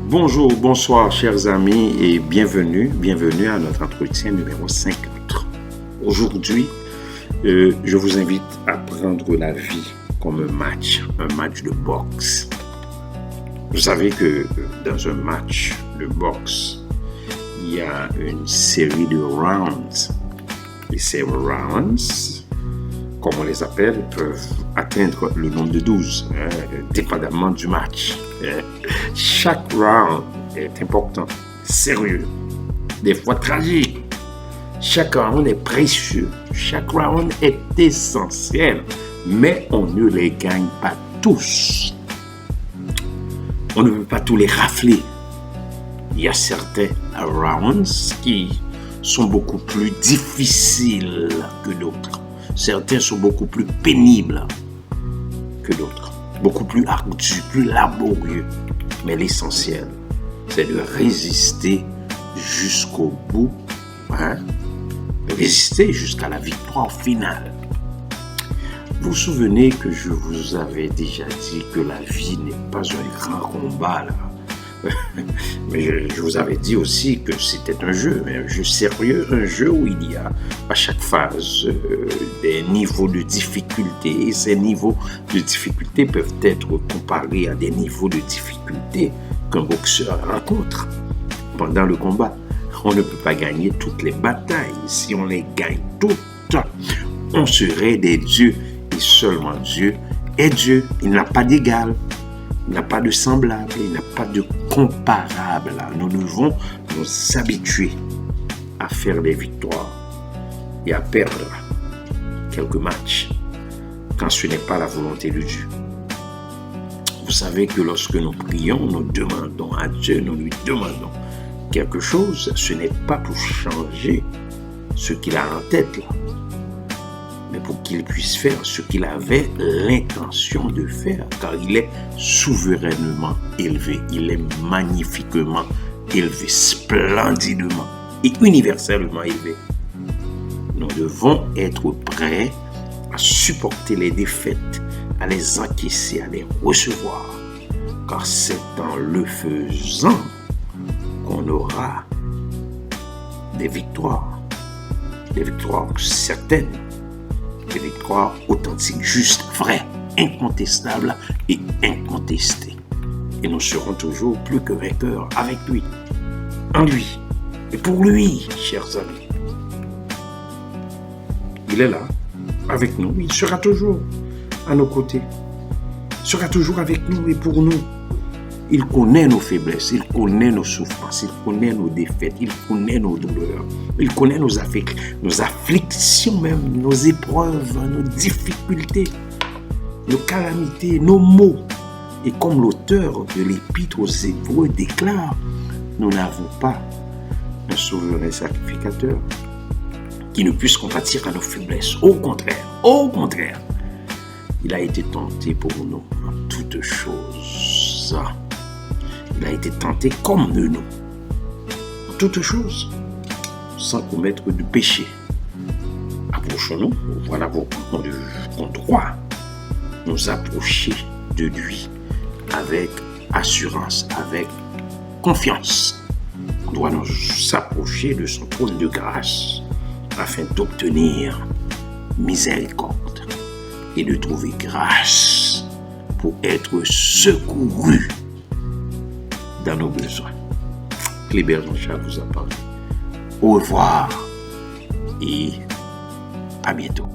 Bonjour, bonsoir chers amis et bienvenue à notre entretien numéro 50. Aujourd'hui, je vous invite à prendre la vie comme un match de boxe. Vous savez que dans un match de boxe, il y a une série de rounds. Et ces rounds, comme on les appelle, peuvent atteindre le nombre de 12, dépendamment du match. Chaque round est important, sérieux, des fois tragique. Chaque round est précieux, chaque round est essentiel, mais on ne les gagne pas tous. On ne peut pas tous les rafler. Il y a certains rounds qui sont beaucoup plus difficiles que d'autres. Certains sont beaucoup plus pénibles que d'autres, beaucoup plus ardus, plus laborieux. Mais l'essentiel, c'est de résister jusqu'au bout, résister jusqu'à la victoire finale. Vous vous souvenez que je vous avais déjà dit que la vie n'est pas un grand combat, là. Mais je vous avais dit aussi que c'était un jeu sérieux, un jeu où il y a à chaque phase des niveaux de difficulté. Et ces niveaux de difficulté peuvent être comparés à des niveaux de difficulté qu'un boxeur rencontre pendant le combat. On ne peut pas gagner toutes les batailles. Si on les gagne toutes, on serait des dieux. Et seulement Dieu est Dieu. Il n'a pas d'égal. Il n'a pas de semblable, il n'a pas de comparable. Nous devons nous habituer à faire des victoires et à perdre quelques matchs quand ce n'est pas la volonté de Dieu. Vous savez que lorsque nous prions, nous demandons à Dieu, nous lui demandons quelque chose, ce n'est pas pour changer ce qu'il a en tête là, mais pour qu'il puisse faire ce qu'il avait l'intention de faire, car il est souverainement élevé, il est magnifiquement élevé, splendidement et universellement élevé. Nous devons être prêts à supporter les défaites, à les encaisser, à les recevoir, car c'est en le faisant qu'on aura des victoires certaines, des victoires authentiques, justes, vraies, incontestables et incontestées. Et nous serons toujours plus que vainqueurs avec lui, en lui et pour lui, chers amis. Il est là, avec nous, il sera toujours à nos côtés, il sera toujours avec nous et pour nous. Il connaît nos faiblesses, il connaît nos souffrances, il connaît nos défaites, il connaît nos douleurs, il connaît nos afflictions même, nos épreuves, nos difficultés, nos calamités, nos maux. Et comme l'auteur de l'Épître aux Hébreux déclare, nous n'avons pas un souverain sacrificateur qui ne puisse compatir à nos faiblesses. Au contraire, il a été tenté pour nous en toutes choses. Il a été tenté comme nous, en toutes choses, sans commettre de péché. Approchons-nous, voilà pourquoi on doit nous approcher de lui avec assurance, avec confiance. On doit nous approcher de son trône de grâce afin d'obtenir miséricorde et de trouver grâce pour être secouru dans nos besoins. Clébert Jean-Charles vous a parlé. Au revoir et à bientôt.